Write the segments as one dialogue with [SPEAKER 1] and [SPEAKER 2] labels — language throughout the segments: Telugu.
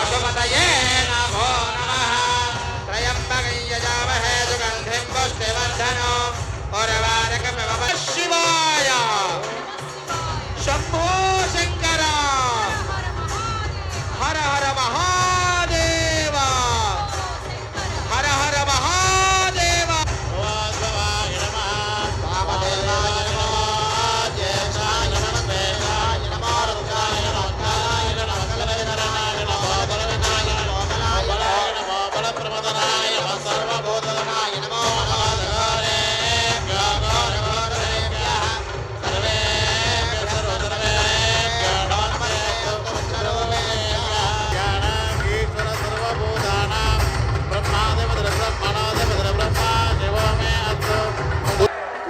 [SPEAKER 1] पशुपतये नमो नमः त्रयम्बकं यजामहे सुगन्धिं पुष्टिवर्धनम् उर्वारुकमिव शिवाय शम्भो शङ्कर हर हर महादेव हर हर महादेव वासवाय नमः वामदेवाय नमः ज्येष्ठाय नमः देवाय नमः रुद्राय नमः कालाय नमः कलवेदनाय नमः बलवनाय नमः बलाय नमः बलप्रमदनाय नमः सर्वभूतनाय नमो नमः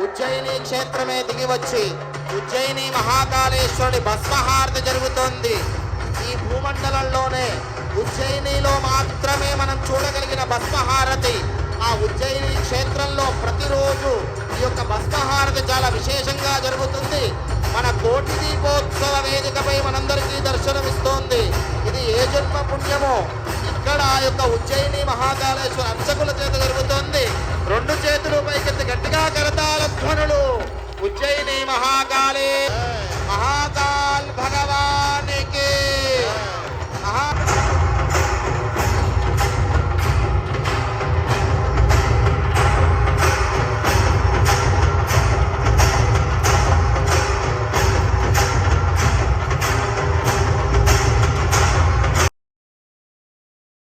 [SPEAKER 1] ఉజ్జయిని క్షేత్రమే దిగి వచ్చి ఉజ్జయిని మహాకాళేశ్వరుడి భస్మహారతి జరుగుతోంది. ఈ భూమండలంలోనే ఉజ్జయినిలో మాత్రమే మనం చూడగలిగిన భస్మహారతి. ఆ ఉజ్జయిని క్షేత్రంలో ప్రతిరోజు ఈ యొక్క భస్మహారతి చాలా విశేషంగా జరుగుతుంది. మన కోటి దీపోత్సవ వేదికపై మనందరికీ దర్శనమిస్తోంది. ఇది ఏ జన్మ పుణ్యమో ఇక్కడ ఆ యొక్క ఉజ్జయిని మహాకాళేశ్వర అర్చకుల చేత జరుగుతోంది. రెండు చేతులు పైకెత్తి గట్టిగా కరతాళ ధ్వనులు. ఉజ్జయిని మహాకాళే మహాకాల్ భగవాన్